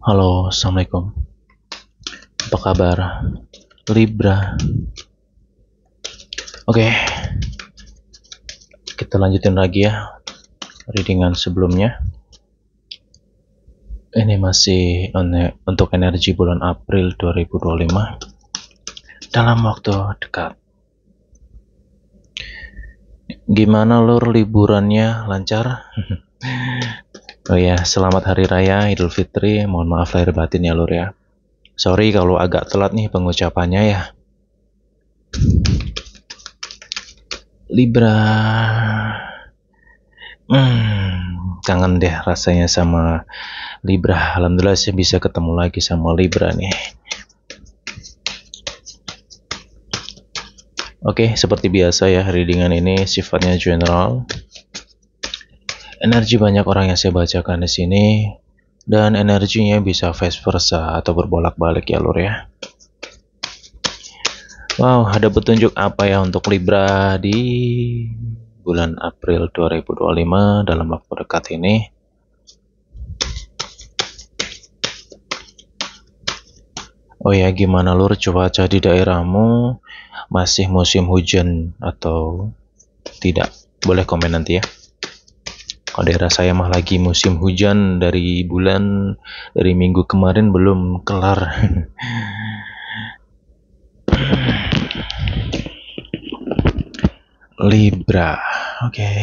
Halo, Assalamualaikum. Apa kabar? Libra. Oke, kita lanjutin lagi ya readingan sebelumnya. Ini masih untuk energi bulan April 2025 dalam waktu dekat. Gimana lur liburannya, lancar? Oh ya, selamat Hari Raya Idul Fitri. Mohon maaf lahir batin ya lur ya. Sorry kalau agak telat nih pengucapannya ya. Libra. Kangen deh rasanya sama Libra. Alhamdulillah saya bisa ketemu lagi sama Libra nih. Oke, seperti biasa ya, readingan ini sifatnya general. Energi banyak orang yang saya bacakan di sini, dan energinya bisa vice versa atau berbolak-balik ya lur ya. Wow, ada petunjuk apa ya untuk Libra di bulan April 2025 dalam waktu dekat ini? Oh ya, gimana lur cuaca di daerahmu? Masih musim hujan atau tidak? Boleh komen nanti ya. Kalau daerah saya mah lagi musim hujan dari minggu kemarin belum kelar. Libra, oke.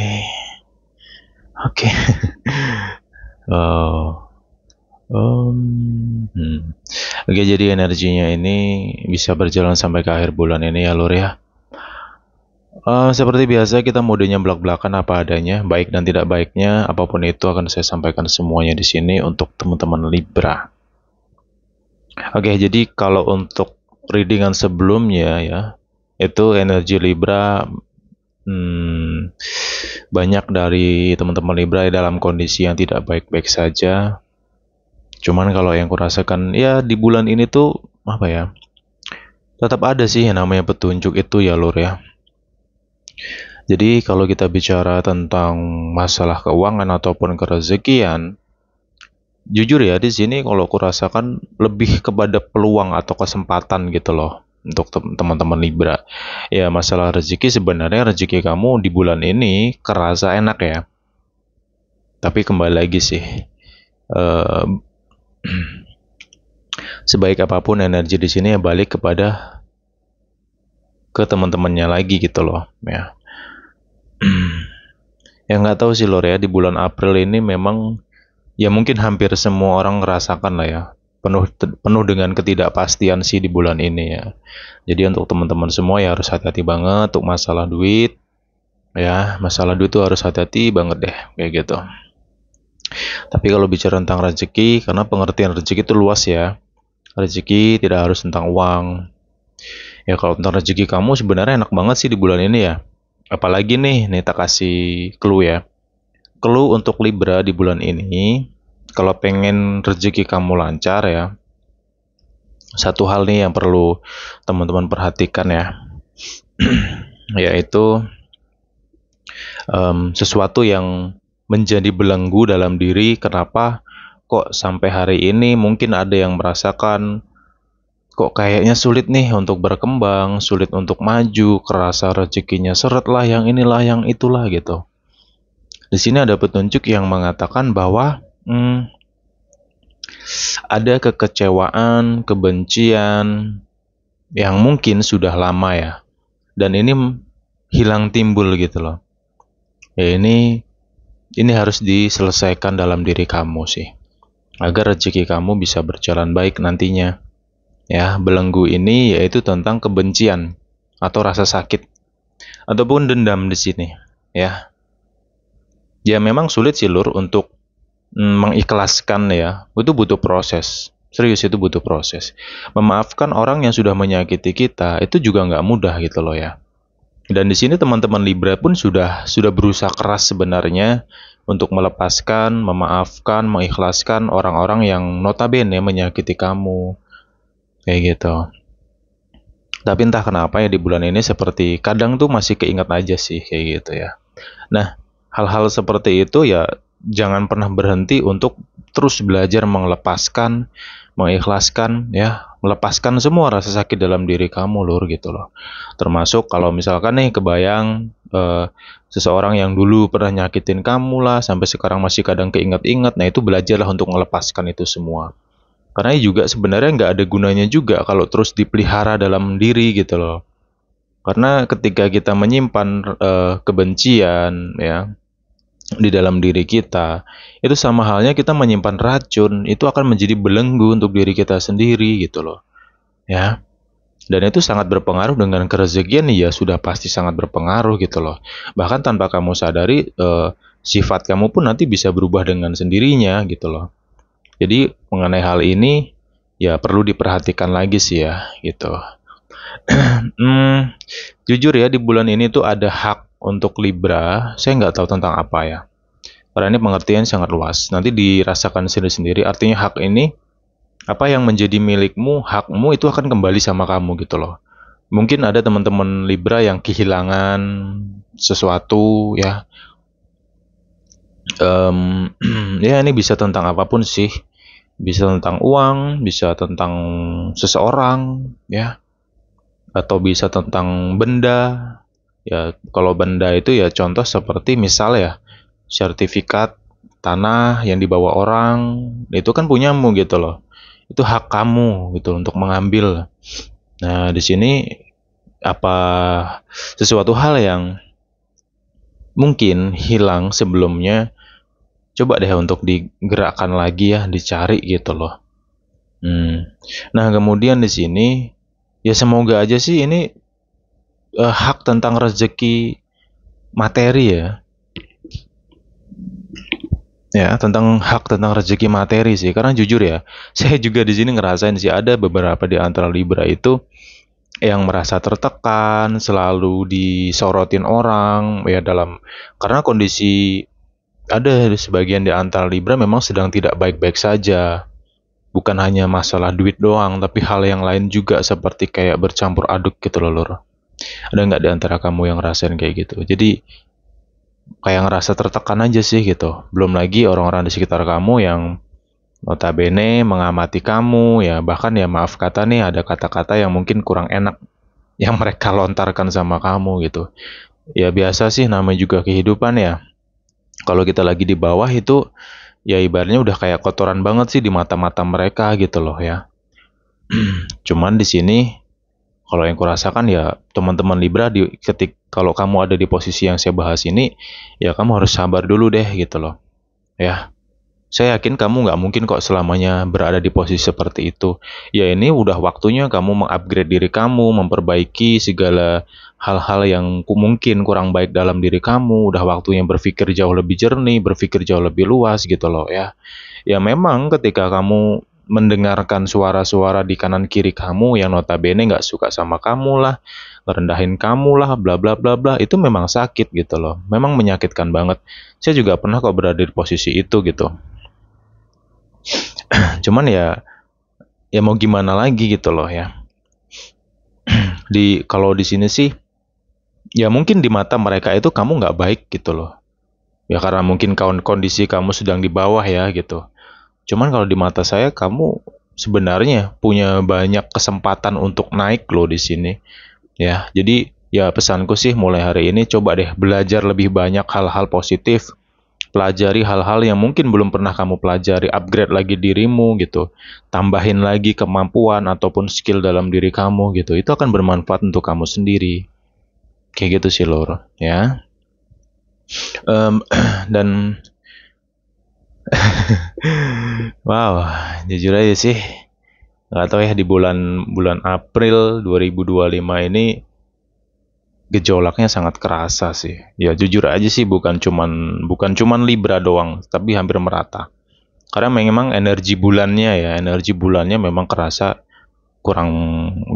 Oke, jadi energinya ini bisa berjalan sampai ke akhir bulan ini ya lur ya. Seperti biasa kita modenya belak-belakan apa adanya, baik dan tidak baiknya apapun itu akan saya sampaikan semuanya di sini untuk teman-teman Libra. Oke, jadi kalau untuk readingan sebelumnya ya, itu energi Libra banyak dari teman-teman Libra dalam kondisi yang tidak baik-baik saja. Cuman kalau yang kurasakan ya di bulan ini tuh apa ya, tetap ada sih yang namanya petunjuk itu ya lur ya. Jadi kalau kita bicara tentang masalah keuangan ataupun kerezekian, jujur ya di sini kalau aku rasakan lebih kepada peluang atau kesempatan gitu loh untuk teman-teman Libra. Ya masalah rezeki sebenarnya rezeki kamu di bulan ini kerasa enak ya. Tapi kembali lagi sih, sebaik apapun energi di sini ya balik ke teman-temannya lagi gitu loh ya. Ya nggak tahu sih lor ya, di bulan April ini memang ya mungkin hampir semua orang ngerasakan lah ya, penuh dengan ketidakpastian sih di bulan ini ya. Jadi untuk teman-teman semua ya harus hati-hati banget untuk masalah duit ya, masalah duit tuh harus hati-hati banget deh kayak gitu. Tapi kalau bicara tentang rezeki, karena pengertian rezeki itu luas ya, rezeki tidak harus tentang uang ya. Kalau tentang rezeki kamu sebenarnya enak banget sih di bulan ini ya. Apalagi nih tak kasih clue ya. Clue untuk Libra di bulan ini, kalau pengen rezeki kamu lancar ya, satu hal nih yang perlu teman-teman perhatikan ya, yaitu sesuatu yang menjadi belenggu dalam diri. Kenapa kok sampai hari ini mungkin ada yang merasakan kok kayaknya sulit nih untuk berkembang, sulit untuk maju, kerasa rezekinya seret lah, yang inilah, yang itulah gitu. Di sini ada petunjuk yang mengatakan bahwa ada kekecewaan, kebencian yang mungkin sudah lama ya, dan ini hilang timbul gitu loh. Ya ini harus diselesaikan dalam diri kamu sih, agar rezeki kamu bisa berjalan baik nantinya. Ya, belenggu ini yaitu tentang kebencian atau rasa sakit ataupun dendam di sini, ya. Ya memang sulit sih lur untuk mengikhlaskan ya. Itu butuh proses. Serius, itu butuh proses. Memaafkan orang yang sudah menyakiti kita itu juga nggak mudah gitu loh ya. Dan di sini teman-teman Libra pun sudah berusaha keras sebenarnya untuk melepaskan, memaafkan, mengikhlaskan orang-orang yang notabene menyakiti kamu. Kayak gitu. Tapi entah kenapa ya di bulan ini seperti kadang tuh masih keinget aja sih kayak gitu ya. Nah, hal-hal seperti itu ya jangan pernah berhenti untuk terus belajar mengikhlaskan ya, melepaskan semua rasa sakit dalam diri kamu lur gitu loh. Termasuk kalau misalkan nih kebayang seseorang yang dulu pernah nyakitin kamu lah sampai sekarang masih kadang keinget-inget, nah itu belajarlah untuk melepaskan itu semua. Karena juga sebenarnya nggak ada gunanya juga kalau terus dipelihara dalam diri gitu loh. Karena ketika kita menyimpan kebencian ya di dalam diri kita, itu sama halnya kita menyimpan racun, itu akan menjadi belenggu untuk diri kita sendiri gitu loh. Ya. Dan itu sangat berpengaruh dengan kerezekian, ya sudah pasti sangat berpengaruh gitu loh. Bahkan tanpa kamu sadari sifat kamu pun nanti bisa berubah dengan sendirinya gitu loh. Jadi mengenai hal ini ya perlu diperhatikan lagi sih ya gitu. Jujur ya, di bulan ini tuh ada hak untuk Libra. Saya nggak tahu tentang apa ya. Karena ini pengertian sangat luas. Nanti dirasakan sendiri-sendiri. Artinya hak ini, apa yang menjadi milikmu, hakmu itu akan kembali sama kamu gitu loh. Mungkin ada teman-teman Libra yang kehilangan sesuatu ya. Ya ini bisa tentang apapun sih. Bisa tentang uang, bisa tentang seseorang ya. Atau bisa tentang benda. Ya, kalau benda itu ya contoh seperti misal ya, sertifikat tanah yang dibawa orang, itu kan punyamu gitu loh. Itu hak kamu gitu untuk mengambil. Nah, di sini apa sesuatu hal yang mungkin hilang sebelumnya, coba deh untuk digerakkan lagi ya, dicari gitu loh. Nah, kemudian di sini ya semoga aja sih ini hak tentang rezeki materi ya. Ya, tentang hak tentang rezeki materi sih. Karena jujur ya, saya juga di sini ngerasain sih ada beberapa di antara Libra itu yang merasa tertekan, selalu disorotin orang ya karena kondisi ada sebagian di antara Libra memang sedang tidak baik-baik saja. Bukan hanya masalah duit doang, tapi hal yang lain juga seperti kayak bercampur aduk gitu loh, Lur. Ada nggak di antara kamu yang ngerasain kayak gitu? Jadi kayak ngerasa tertekan aja sih gitu. Belum lagi orang-orang di sekitar kamu yang notabene mengamati kamu ya, bahkan ya maaf kata nih ada kata-kata yang mungkin kurang enak yang mereka lontarkan sama kamu gitu. Ya biasa sih namanya juga kehidupan ya. Kalau kita lagi di bawah itu ya ibaratnya udah kayak kotoran banget sih di mata-mata mereka gitu loh ya. Cuman di sini kalau yang kurasakan ya teman-teman Libra kalau kamu ada di posisi yang saya bahas ini, ya kamu harus sabar dulu deh gitu loh. Ya, saya yakin kamu nggak mungkin kok selamanya berada di posisi seperti itu. Ya ini udah waktunya kamu mengupgrade diri kamu, memperbaiki segala hal-hal yang mungkin kurang baik dalam diri kamu. Udah waktunya berpikir jauh lebih jernih, berpikir jauh lebih luas gitu loh ya. Ya memang ketika kamu mendengarkan suara-suara di kanan kiri kamu yang notabene nggak suka sama kamu lah, ngerendahin kamu lah, bla bla bla bla, itu memang sakit gitu loh. Memang menyakitkan banget. Saya juga pernah kok berada di posisi itu gitu. Cuman ya mau gimana lagi gitu loh ya. Kalau di sini sih ya mungkin di mata mereka itu kamu nggak baik gitu loh. Ya karena mungkin kondisi kamu sedang di bawah ya gitu. Cuman kalau di mata saya kamu sebenarnya punya banyak kesempatan untuk naik loh di sini. Ya, jadi ya pesanku sih mulai hari ini coba deh belajar lebih banyak hal-hal positif. Pelajari hal-hal yang mungkin belum pernah kamu pelajari, upgrade lagi dirimu gitu. Tambahin lagi kemampuan ataupun skill dalam diri kamu gitu. Itu akan bermanfaat untuk kamu sendiri. Kayak gitu sih Lor, ya. Dan wow, jujur aja sih nggak tahu ya di bulan April 2025 ini gejolaknya sangat kerasa sih. Ya jujur aja sih bukan cuman Libra doang, tapi hampir merata. Karena memang energi bulannya memang kerasa kurang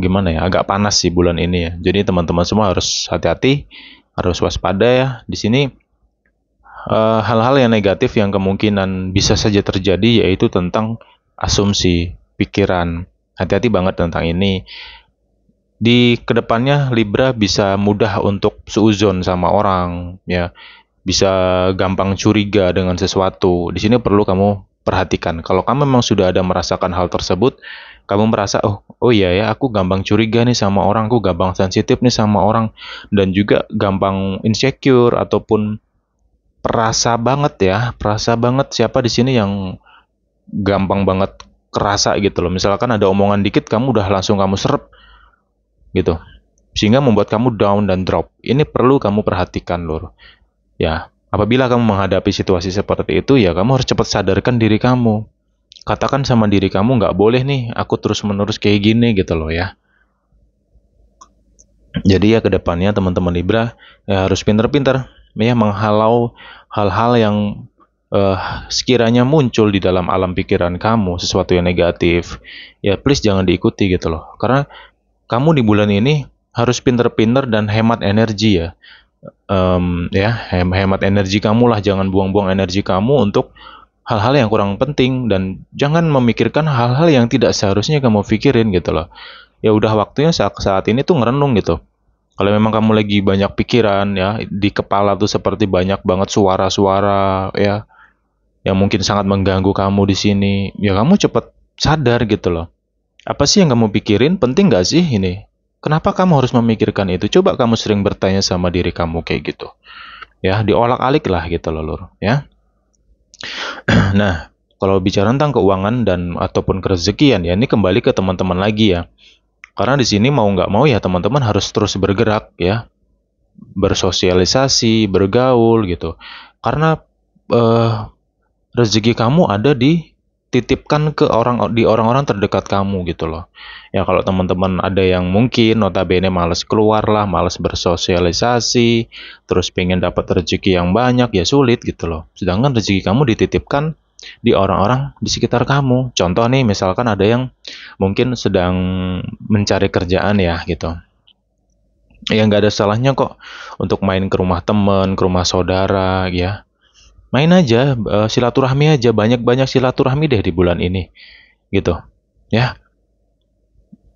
gimana ya, agak panas sih bulan ini ya. Jadi teman-teman semua harus hati-hati, harus waspada ya. Di sini hal-hal yang negatif yang kemungkinan bisa saja terjadi yaitu tentang asumsi, pikiran. Hati-hati banget tentang ini. Di kedepannya Libra bisa mudah untuk seuzon sama orang, ya bisa gampang curiga dengan sesuatu. Di sini perlu kamu perhatikan. Kalau kamu memang sudah ada merasakan hal tersebut, kamu merasa, oh iya ya, aku gampang curiga nih sama orang, aku gampang sensitif nih sama orang, dan juga gampang insecure ataupun perasa banget siapa di sini yang gampang banget kerasa gitu loh. Misalkan ada omongan dikit, kamu udah langsung kamu serap gitu, sehingga membuat kamu down dan drop. Ini perlu kamu perhatikan, Lur. Ya, apabila kamu menghadapi situasi seperti itu, ya kamu harus cepat sadarkan diri kamu. Katakan sama diri kamu, nggak boleh nih, aku terus-menerus kayak gini gitu loh ya. Jadi ya kedepannya teman-teman Libra ya harus pinter-pinter ya menghalau hal-hal yang eh, sekiranya muncul di dalam alam pikiran kamu, sesuatu yang negatif. Ya please jangan diikuti gitu loh. Karena kamu di bulan ini harus pinter-pinter dan hemat energi ya. Ya hemat energi kamu lah, jangan buang-buang energi kamu untuk hal-hal yang kurang penting, dan jangan memikirkan hal-hal yang tidak seharusnya kamu pikirin gitu loh. Ya udah waktunya saat ini tuh ngerenung gitu. Kalau memang kamu lagi banyak pikiran ya, di kepala tuh seperti banyak banget suara-suara ya yang mungkin sangat mengganggu kamu di sini, ya kamu cepet sadar gitu loh. Apa sih yang kamu pikirin? Penting gak sih ini? Kenapa kamu harus memikirkan itu? Coba kamu sering bertanya sama diri kamu kayak gitu. Ya, diolak-alik lah gitu loh, Lur. Ya. Nah, kalau bicara tentang keuangan dan ataupun kerezekian ya, ini kembali ke teman-teman lagi ya. Karena di sini mau nggak mau ya teman-teman harus terus bergerak ya, bersosialisasi, bergaul gitu. Karena eh, rezeki kamu ada dititipkan ke orang-orang terdekat kamu gitu loh. Ya kalau teman-teman ada yang mungkin notabene males keluar lah, males bersosialisasi, terus pengen dapat rezeki yang banyak ya sulit gitu loh. Sedangkan rezeki kamu dititipkan di orang-orang di sekitar kamu. Contoh nih, misalkan ada yang mungkin sedang mencari kerjaan ya gitu. Ya nggak ada salahnya kok untuk main ke rumah temen, ke rumah saudara ya. Main aja, silaturahmi aja, banyak-banyak silaturahmi deh di bulan ini gitu. Ya,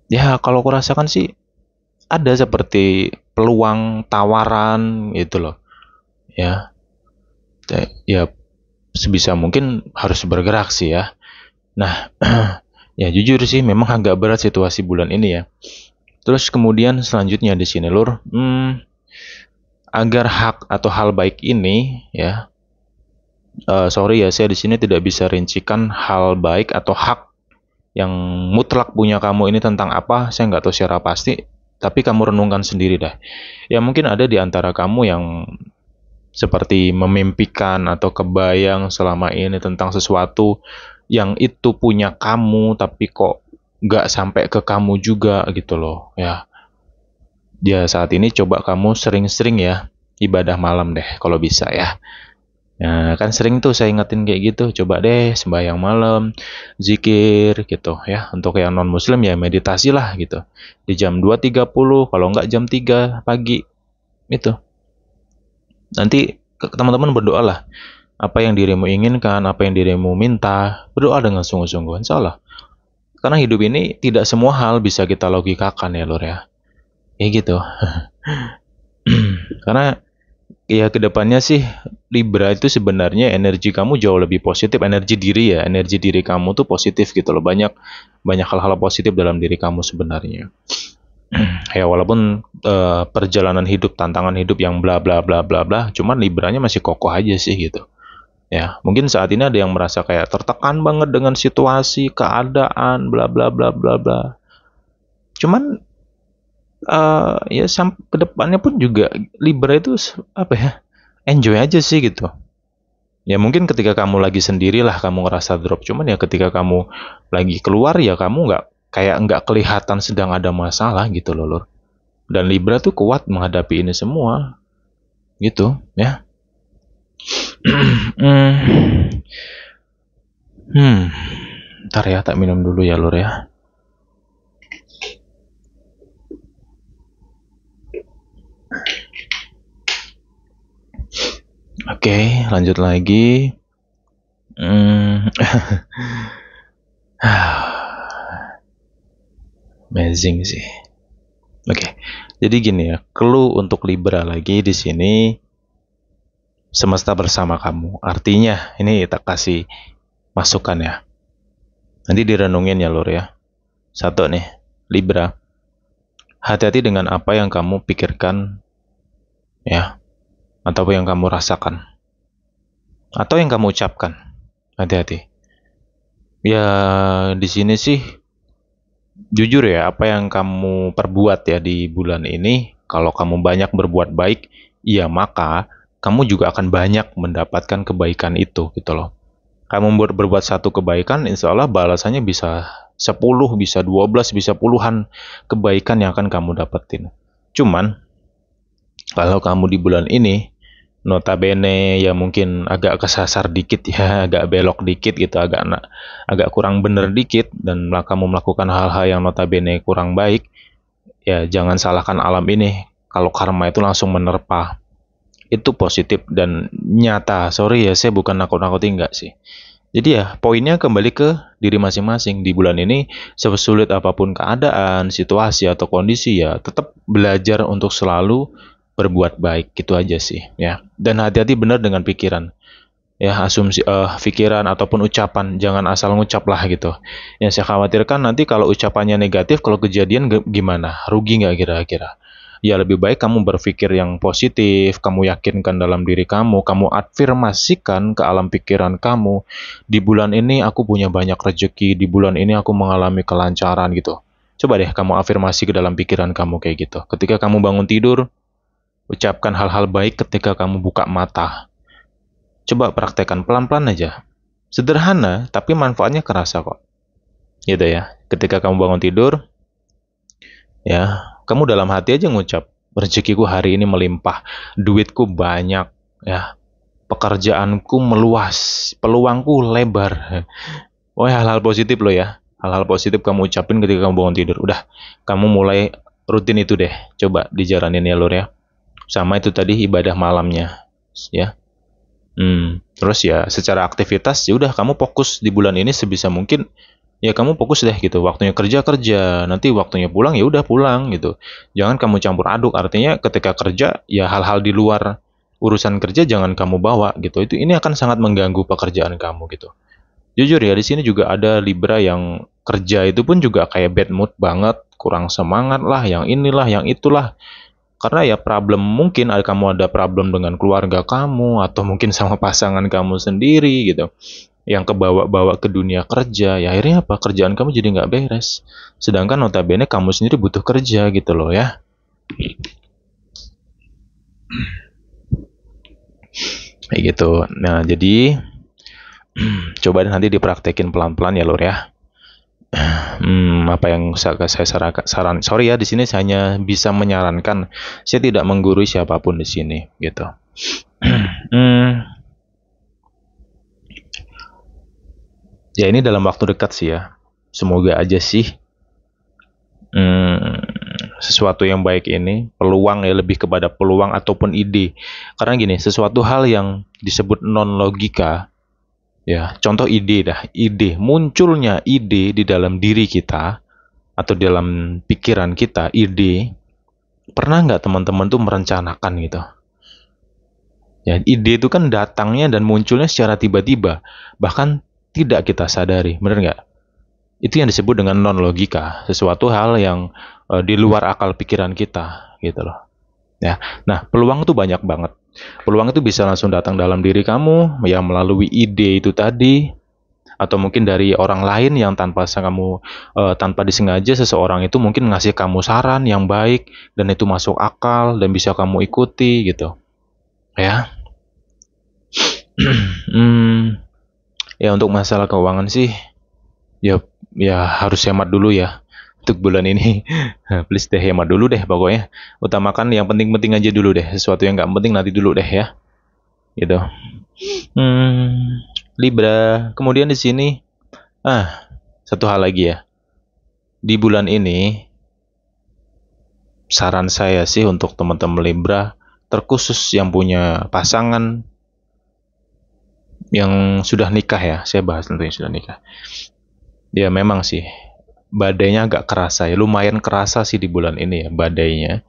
ya kalau aku rasakan sih ada seperti peluang tawaran gitu loh. Ya, ya sebisa mungkin harus bergerak sih ya. Nah, ya jujur sih memang agak berat situasi bulan ini ya. Terus kemudian selanjutnya di sini Lur, agar hak atau hal baik ini ya, sorry ya saya di sini tidak bisa rincikan hal baik atau hak yang mutlak punya kamu ini tentang apa, saya nggak tahu secara pasti, tapi kamu renungkan sendiri dah. Ya mungkin ada di antara kamu yang seperti memimpikan atau kebayang selama ini tentang sesuatu yang itu punya kamu, tapi kok nggak sampai ke kamu juga gitu loh ya. Ya saat ini coba kamu sering-sering ya ibadah malam deh kalau bisa ya. Nah, kan sering tuh saya ingetin kayak gitu, coba deh sembahyang malam, zikir gitu ya. Untuk yang non muslim ya meditasi lah gitu. Di jam 2.30, kalau nggak jam 3 pagi itu. Nanti teman-teman berdoa lah. Apa yang dirimu inginkan, apa yang dirimu minta, berdoa dengan sungguh-sungguh, insya Allah. Karena hidup ini tidak semua hal bisa kita logikakan ya Lur ya. Ya gitu. Karena ya kedepannya sih Libra itu sebenarnya energi kamu jauh lebih positif, energi diri ya, energi diri kamu tuh positif gitu loh, banyak banyak hal-hal positif dalam diri kamu sebenarnya. Ya walaupun perjalanan hidup, tantangan hidup yang bla bla bla bla bla, cuman Libranya masih kokoh aja sih gitu. Ya mungkin saat ini ada yang merasa kayak tertekan banget dengan situasi, keadaan, bla bla bla bla bla. Cuman ya sampai kedepannya pun juga Libra itu apa ya, enjoy aja sih gitu. Ya mungkin ketika kamu lagi sendirilah kamu ngerasa drop, cuman ya ketika kamu lagi keluar ya kamu nggak kelihatan sedang ada masalah gitu loh Lur. Dan Libra tuh kuat menghadapi ini semua gitu ya. Ntar ya tak minum dulu ya Lur ya. Oke, lanjut lagi. Amazing sih. Oke, jadi gini ya, clue untuk Libra lagi di sini, semesta bersama kamu. Artinya, ini tak kasih masukan ya. Nanti direnungin ya Lur ya. Satu nih, Libra. Hati-hati dengan apa yang kamu pikirkan ya, atau yang kamu rasakan, atau yang kamu ucapkan. Hati-hati. Ya di sini sih jujur ya, apa yang kamu perbuat ya di bulan ini, kalau kamu banyak berbuat baik, ya maka kamu juga akan banyak mendapatkan kebaikan itu gitu loh. Kamu berbuat satu kebaikan, insya Allah balasannya bisa 10, bisa 12, bisa puluhan kebaikan yang akan kamu dapetin. Cuman, kalau kamu di bulan ini, notabene ya mungkin agak kesasar dikit ya, agak belok dikit gitu, agak kurang bener dikit, dan kamu melakukan hal-hal yang notabene kurang baik, ya jangan salahkan alam ini kalau karma itu langsung menerpa. Itu positif dan nyata. Sorry ya, saya bukan nakut-nakutin, enggak sih. Jadi ya, poinnya kembali ke diri masing-masing. Di bulan ini, sesulit apapun keadaan, situasi, atau kondisi, ya tetap belajar untuk selalu berbuat baik. Gitu aja sih, ya. Dan hati-hati benar dengan pikiran. Ya, asumsi, pikiran ataupun ucapan. Jangan asal ngucap lah gitu. Yang saya khawatirkan nanti kalau ucapannya negatif, kalau kejadian gimana? Rugi nggak kira-kira? Ya lebih baik kamu berpikir yang positif, kamu yakinkan dalam diri kamu afirmasikan ke alam pikiran kamu, di bulan ini aku punya banyak rezeki, di bulan ini aku mengalami kelancaran gitu. Coba deh kamu afirmasi ke dalam pikiran kamu kayak gitu. Ketika kamu bangun tidur, ucapkan hal-hal baik ketika kamu buka mata. Coba praktekkan pelan-pelan aja. Sederhana, tapi manfaatnya kerasa kok. Gitu ya. Ketika kamu bangun tidur, ya, kamu dalam hati aja ngucap, rezekiku hari ini melimpah, duitku banyak, ya, pekerjaanku meluas, peluangku lebar. Oh ya, hal-hal positif loh ya. Hal-hal positif kamu ucapin ketika kamu bangun tidur. Udah, kamu mulai rutin itu deh. Coba dijalanin ya Lur ya. Sama itu tadi ibadah malamnya, ya. Terus ya secara aktivitas ya udah kamu fokus di bulan ini sebisa mungkin. Ya kamu fokus deh gitu, waktunya kerja kerja, nanti waktunya pulang ya udah pulang gitu. Jangan kamu campur aduk, artinya ketika kerja ya hal-hal di luar urusan kerja jangan kamu bawa gitu. Ini akan sangat mengganggu pekerjaan kamu gitu. Jujur ya, di sini juga ada Libra yang kerja itu pun juga kayak bad mood banget, kurang semangat lah, yang inilah, yang itulah. Karena ya problem, mungkin kamu ada problem dengan keluarga kamu atau mungkin sama pasangan kamu sendiri gitu, yang kebawa-bawa ke dunia kerja, ya akhirnya apa? Kerjaan kamu jadi nggak beres. Sedangkan notabene kamu sendiri butuh kerja gitu loh ya. Kayak gitu. Nah, jadi coba nanti dipraktekin pelan-pelan ya Lur ya. Apa yang saya saran, sorry ya, di sini saya hanya bisa menyarankan. Saya tidak menggurui siapapun di sini gitu. Ya ini dalam waktu dekat sih ya. Semoga aja sih sesuatu yang baik ini, peluang ya, lebih kepada peluang ataupun ide. Karena gini, sesuatu hal yang disebut non logika, ya contoh ide dah, munculnya ide di dalam diri kita atau dalam pikiran kita, ide, pernah nggak teman-teman tuh merencanakan gitu? Ya, ide itu kan datangnya dan munculnya secara tiba-tiba, bahkan tidak kita sadari, bener nggak? Itu yang disebut dengan non logika, sesuatu hal yang di luar akal pikiran kita, gitu loh. Ya, nah peluang itu banyak banget. Peluang itu bisa langsung datang dalam diri kamu, ya melalui ide itu tadi, atau mungkin dari orang lain yang tanpa disengaja seseorang itu mungkin ngasih kamu saran yang baik dan itu masuk akal dan bisa kamu ikuti gitu. Ya. Ya untuk masalah keuangan sih ya harus hemat dulu ya untuk bulan ini. Please deh hemat dulu deh pokoknya. Utamakan yang penting-penting aja dulu deh. Sesuatu yang nggak penting nanti dulu deh ya. Gitu. Libra. Kemudian di sini satu hal lagi ya. Di bulan ini saran saya sih untuk teman-teman Libra, terkhusus yang punya pasangan yang sudah nikah ya. Saya bahas tentunya sudah nikah. Ya memang sih badainya agak kerasa ya, lumayan kerasa sih di bulan ini ya badainya.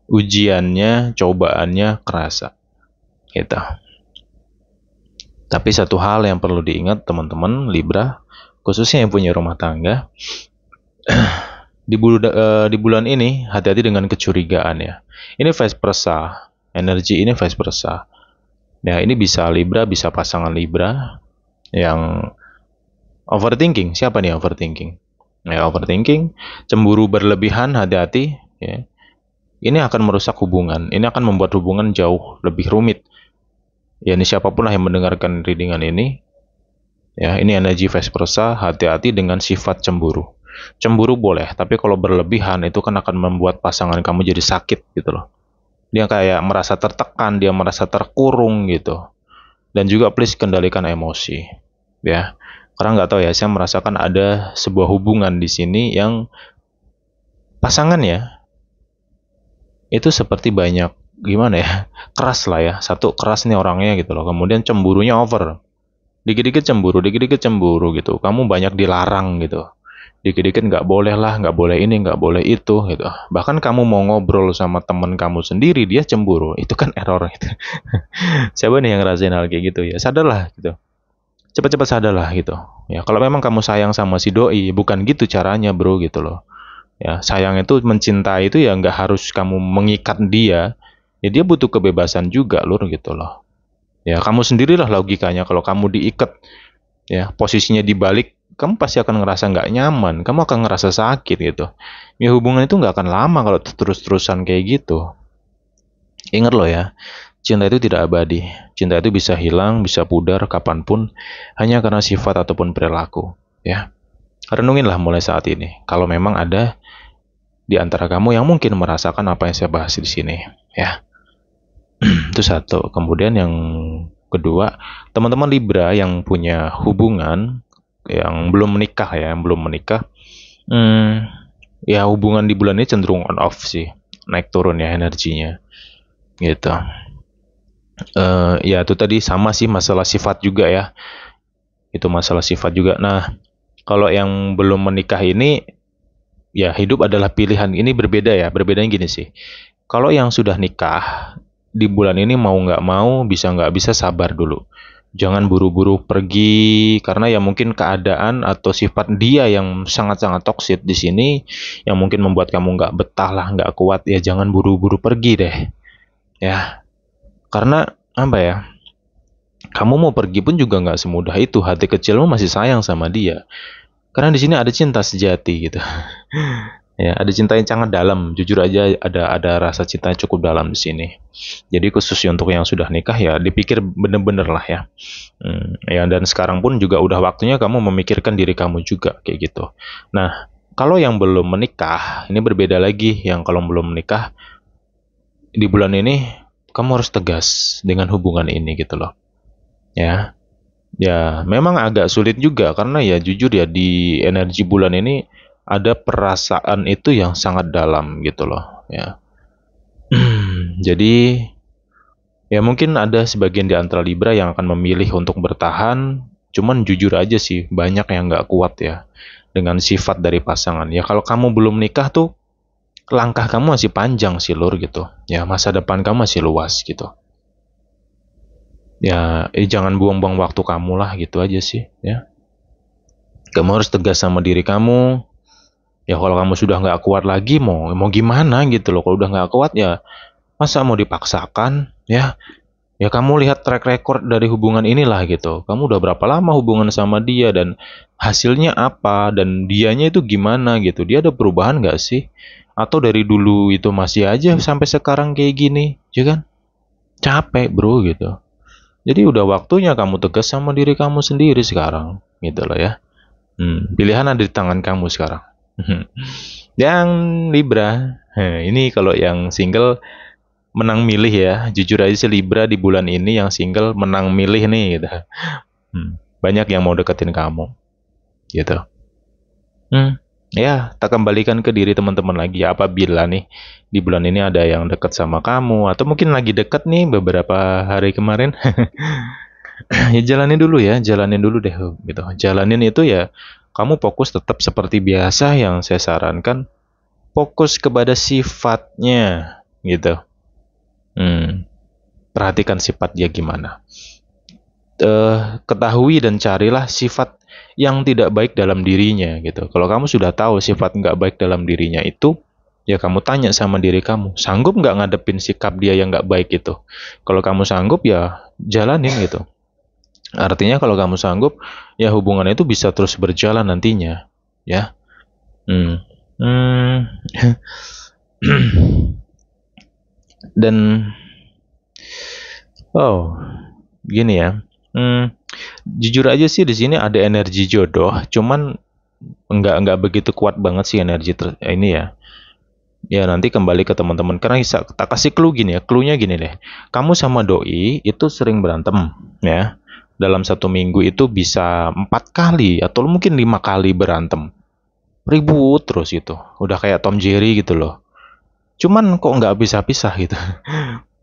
Ujiannya, cobaannya kerasa. Gitu. Tapi satu hal yang perlu diingat teman-teman Libra, khususnya yang punya rumah tangga, di bulan ini hati-hati dengan kecurigaan ya. Ini vice versa, energi ini vice versa. Ya, ini bisa Libra, bisa pasangan Libra yang overthinking. Siapa nih overthinking? Ya, overthinking, cemburu berlebihan, hati-hati ya. Ini akan merusak hubungan. Ini akan membuat hubungan jauh lebih rumit. Ya, ini siapapun lah yang mendengarkan readingan ini, ya, ini energi vice versa, hati-hati dengan sifat cemburu. Cemburu boleh, tapi kalau berlebihan itu kan akan membuat pasangan kamu jadi sakit gitu loh. Dia kayak merasa tertekan, dia merasa terkurung gitu. Dan juga please kendalikan emosi, ya. Karena nggak tahu ya, saya merasakan ada sebuah hubungan di sini yang pasangannya itu seperti banyak gimana ya, keras lah ya. Satu, keras nih orangnya gitu loh. Kemudian cemburunya over. Dikit-dikit cemburu gitu. Kamu banyak dilarang gitu. Dikit-dikit nggak boleh lah, nggak boleh ini, nggak boleh itu gitu. Bahkan kamu mau ngobrol sama temen kamu sendiri, dia cemburu. Itu kan error gitu. Siapa nih yang ngerasain hal kayak gitu ya? Sadarlah gitu. Cepat-cepat sadarlah gitu. Ya, kalau memang kamu sayang sama si doi, bukan gitu caranya bro gitu loh. Ya, sayang itu, mencintai itu ya nggak harus kamu mengikat dia. Ya dia butuh kebebasan juga lur gitu loh. Ya kamu sendirilah logikanya, kalau kamu diikat, ya posisinya dibalik, kamu pasti akan ngerasa nggak nyaman, kamu akan ngerasa sakit gitu. Ya hubungan itu nggak akan lama kalau terus-terusan kayak gitu. Ingat loh ya, cinta itu tidak abadi. Cinta itu bisa hilang, bisa pudar kapanpun, hanya karena sifat ataupun perilaku. Ya, renunginlah mulai saat ini. Kalau memang ada di antara kamu yang mungkin merasakan apa yang saya bahas di sini, ya. Itu satu. Kemudian yang kedua, teman-teman Libra yang punya hubungan yang belum menikah ya, yang belum menikah, hmm, ya hubungan di bulan ini cenderung on off sih, naik turun ya energinya, gitu. Ya itu tadi sama sih, masalah sifat juga ya, itu masalah sifat juga. Nah, kalau yang belum menikah ini, ya hidup adalah pilihan. Ini berbeda ya, berbedanya gini sih. Kalau yang sudah nikah, di bulan ini mau nggak mau, bisa nggak bisa sabar dulu. Jangan buru-buru pergi, karena ya mungkin keadaan atau sifat dia yang sangat-sangat toksik di sini, yang mungkin membuat kamu nggak betah lah, nggak kuat, ya jangan buru-buru pergi deh. Ya, karena apa ya, kamu mau pergi pun juga nggak semudah itu, hati kecilmu masih sayang sama dia. Karena di sini ada cinta sejati gitu. Ya, ada cinta yang sangat dalam. Jujur aja ada rasa cinta yang cukup dalam di sini. Jadi khususnya untuk yang sudah nikah ya dipikir bener-bener lah ya. Ya dan sekarang pun juga udah waktunya kamu memikirkan diri kamu juga kayak gitu. Nah, kalau yang belum menikah, ini berbeda lagi. Yang kalau belum menikah di bulan ini kamu harus tegas dengan hubungan ini gitu loh. Ya. Ya, memang agak sulit juga karena ya jujur ya di energi bulan ini ada perasaan itu yang sangat dalam gitu loh ya. Jadi ya mungkin ada sebagian di antara Libra yang akan memilih untuk bertahan, cuman jujur aja sih banyak yang nggak kuat ya dengan sifat dari pasangan. Ya kalau kamu belum nikah tuh langkah kamu masih panjang sih lur gitu. Ya masa depan kamu masih luas gitu. Ya jangan buang-buang waktu kamu lah gitu aja sih ya. Kamu harus tegas sama diri kamu. Ya kalau kamu sudah nggak kuat lagi, mau gimana gitu loh. Kalau udah nggak kuat ya masa mau dipaksakan ya. Ya kamu lihat track record dari hubungan inilah gitu. Kamu udah berapa lama hubungan sama dia dan hasilnya apa dan dianya itu gimana gitu. Dia ada perubahan nggak sih? Atau dari dulu itu masih aja sampai sekarang kayak gini, ya kan? Capek bro gitu. Jadi udah waktunya kamu tegas sama diri kamu sendiri sekarang, gitu loh ya. Pilihan ada di tangan kamu sekarang. Yang Libra, ini kalau yang single menang milih ya. Jujur aja sih Libra di bulan ini yang single menang milih nih gitu. Banyak yang mau deketin kamu, gitu. Ya, tak kembalikan ke diri teman-teman lagi ya, apabila nih di bulan ini ada yang deket sama kamu atau mungkin lagi deket nih beberapa hari kemarin. Ya jalanin dulu deh gitu. Jalanin itu ya kamu fokus tetap seperti biasa, yang saya sarankan fokus kepada sifatnya gitu. Perhatikan sifat dia gimana. ketahui dan carilah sifat yang tidak baik dalam dirinya gitu. Kalau kamu sudah tahu sifat nggak baik dalam dirinya itu, ya kamu tanya sama diri kamu, sanggup nggak ngadepin sikap dia yang nggak baik itu? Kalau kamu sanggup, ya jalanin gitu. Artinya kalau kamu sanggup, ya hubungan itu bisa terus berjalan nantinya, ya. Hmm. Hmm. Dan gini ya. Jujur aja sih di sini ada energi jodoh, cuman nggak begitu kuat banget sih energi ini ya. Ya nanti kembali ke teman-teman, karena tak kasih clue gini ya, clue-nya gini deh. Kamu sama doi itu sering berantem ya. Dalam 1 minggu itu bisa 4 kali atau mungkin 5 kali berantem. Ribut terus itu. Udah kayak Tom Jerry gitu loh. Cuman kok nggak bisa-pisah gitu.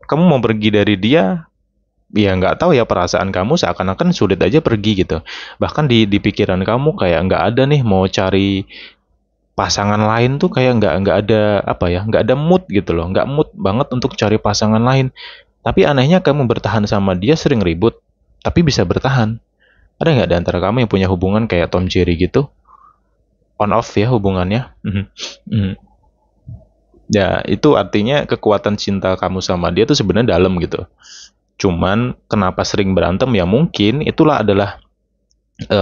Kamu mau pergi dari dia, ya nggak tahu ya, perasaan kamu seakan-akan sulit aja pergi gitu. Bahkan di pikiran kamu kayak nggak ada nih mau cari pasangan lain tuh, kayak nggak ada apa ya, nggak ada mood gitu loh, nggak mood banget untuk cari pasangan lain. Tapi anehnya kamu bertahan sama dia, sering ribut tapi bisa bertahan. Ada nggak di antara kamu yang punya hubungan kayak Tom Jerry gitu, on off ya hubungannya? Ya itu artinya kekuatan cinta kamu sama dia tuh sebenarnya dalam gitu. Cuman kenapa sering berantem, ya mungkin itulah adalah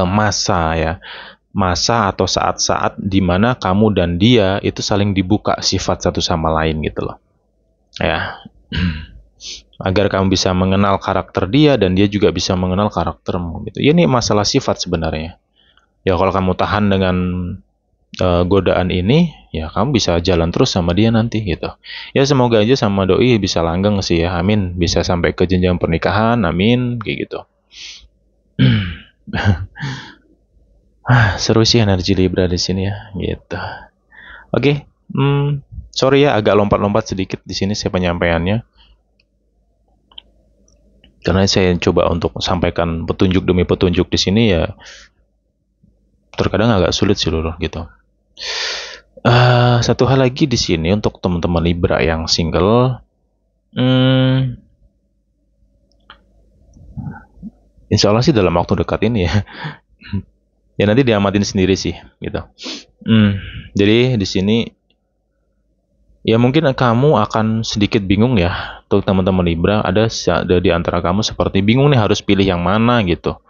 masa ya, masa atau saat-saat di mana kamu dan dia itu saling dibuka sifat satu sama lain gitu loh. Ya. Agar kamu bisa mengenal karakter dia dan dia juga bisa mengenal karaktermu gitu. Ya, ini masalah sifat sebenarnya. Ya kalau kamu tahan dengan godaan ini, ya kamu bisa jalan terus sama dia nanti gitu. Ya semoga aja sama doi bisa langgeng sih ya. Amin. Bisa sampai ke jenjang pernikahan. Amin, kayak gitu. Seru sih energi Libra di sini ya, gitu. Oke, sorry ya agak lompat-lompat sedikit di sini saya penyampaiannya. Karena saya coba untuk sampaikan petunjuk demi petunjuk di sini ya, terkadang agak sulit sih loh gitu. Satu hal lagi di sini untuk teman-teman Libra yang single, insya Allah sih dalam waktu dekat ini ya. Ya nanti diamatin sendiri sih gitu. Jadi di sini ya mungkin kamu akan sedikit bingung ya, untuk teman-teman Libra. Ada di antara kamu seperti bingung nih harus pilih yang mana gitu.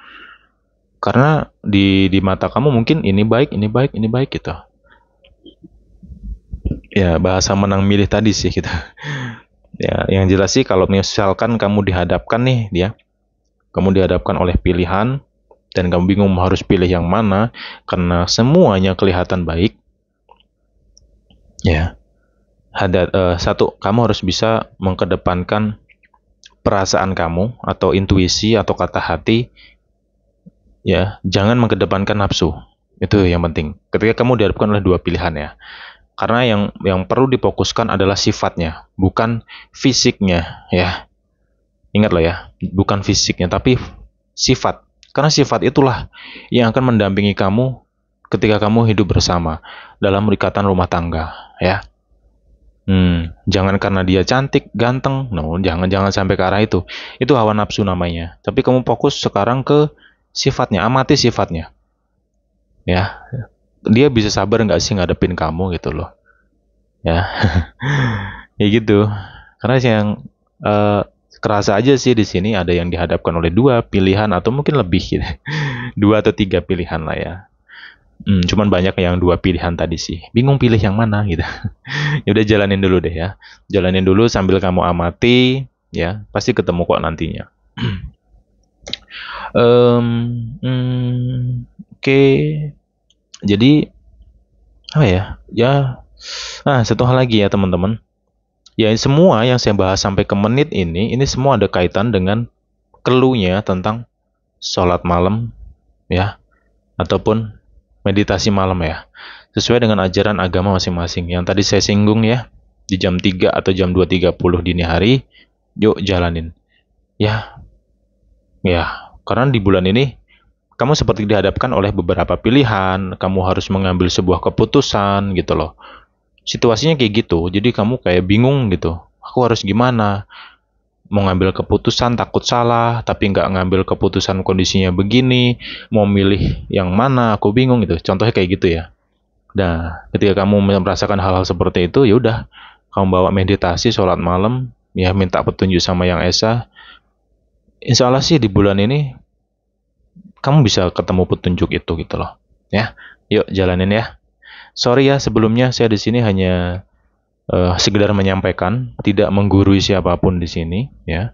Karena di mata kamu mungkin ini baik, ini baik, ini baik gitu. Ya bahasa menang milih tadi sih gitu. Ya yang jelas sih kalau misalkan kamu dihadapkan nih dia, kamu dihadapkan oleh pilihan dan kamu bingung harus pilih yang mana karena semuanya kelihatan baik. Ya. Satu, kamu harus bisa mengedepankan perasaan kamu atau intuisi atau kata hati, ya jangan mengedepankan nafsu. Itu yang penting ketika kamu dihadapkan oleh dua pilihan ya, karena yang perlu difokuskan adalah sifatnya, bukan fisiknya ya. Ingat loh ya, bukan fisiknya tapi sifat, karena sifat itulah yang akan mendampingi kamu ketika kamu hidup bersama dalam ikatan rumah tangga ya. Jangan karena dia cantik, ganteng, no, jangan sampai ke arah itu. Itu hawa nafsu namanya. Tapi kamu fokus sekarang ke sifatnya, amati sifatnya. Ya, dia bisa sabar nggak sih ngadepin kamu gitu loh. Ya, ya gitu. Karena yang kerasa aja sih di sini ada yang dihadapkan oleh dua pilihan atau mungkin lebih gitu. 2 atau 3 pilihan lah ya. Cuman banyak yang 2 pilihan tadi sih. Bingung pilih yang mana gitu. Ya udah jalanin dulu deh ya. Jalanin dulu sambil kamu amati ya. Pasti ketemu kok nantinya. Oke. Jadi apa ya? Ya. Satu hal lagi ya teman-teman. Ya semua yang saya bahas sampai ke menit ini semua ada kaitan dengan clue-nya tentang sholat malam ya, ataupun meditasi malam ya, sesuai dengan ajaran agama masing-masing yang tadi saya singgung ya, di jam 3 atau jam 2.30 dini hari, yuk jalanin ya. Karena di bulan ini kamu seperti dihadapkan oleh beberapa pilihan, kamu harus mengambil sebuah keputusan gitu loh. Situasinya kayak gitu, jadi kamu kayak bingung gitu, aku harus gimana. mau ngambil keputusan takut salah, tapi nggak ngambil keputusan kondisinya begini, mau milih yang mana, aku bingung gitu. Contohnya kayak gitu ya. Nah, ketika kamu merasakan hal-hal seperti itu, ya udah, kamu bawa meditasi, sholat malam, ya minta petunjuk sama Yang Esa. Insya Allah sih di bulan ini kamu bisa ketemu petunjuk itu gitu loh. Ya, yuk jalanin ya. Sorry ya sebelumnya saya di sini hanya sekedar menyampaikan, tidak menggurui siapapun di sini ya.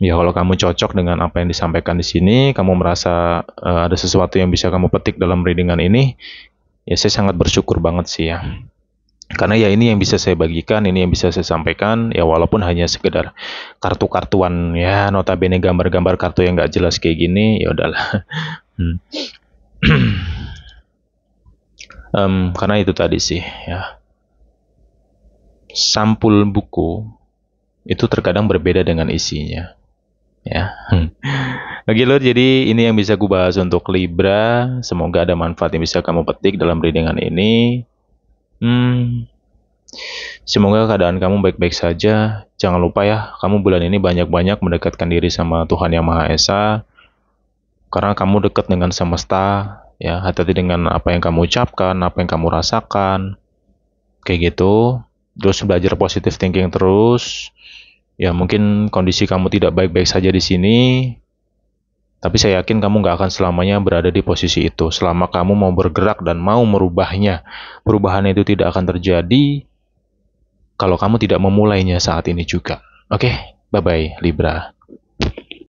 Ya kalau kamu cocok dengan apa yang disampaikan di sini, kamu merasa ada sesuatu yang bisa kamu petik dalam readingan ini, ya saya sangat bersyukur banget sih ya. Karena ya ini yang bisa saya bagikan, ini yang bisa saya sampaikan, ya walaupun hanya sekedar kartu-kartuan ya, notabene gambar-gambar kartu yang nggak jelas kayak gini, ya udahlah. Karena itu tadi sih ya, sampul buku itu terkadang berbeda dengan isinya ya. Oke lor, jadi ini yang bisa aku bahas untuk Libra. Semoga ada manfaat yang bisa kamu petik dalam readingan ini. Semoga keadaan kamu baik-baik saja. Jangan lupa ya, kamu bulan ini banyak-banyak mendekatkan diri sama Tuhan Yang Maha Esa. Karena kamu dekat dengan semesta, ya hati-hati dengan apa yang kamu ucapkan, apa yang kamu rasakan. Kayak gitu. Terus belajar positive thinking terus. Ya mungkin kondisi kamu tidak baik-baik saja di sini, tapi saya yakin kamu nggak akan selamanya berada di posisi itu. Selama kamu mau bergerak dan mau merubahnya, perubahan itu tidak akan terjadi kalau kamu tidak memulainya saat ini juga. Oke, bye-bye Libra.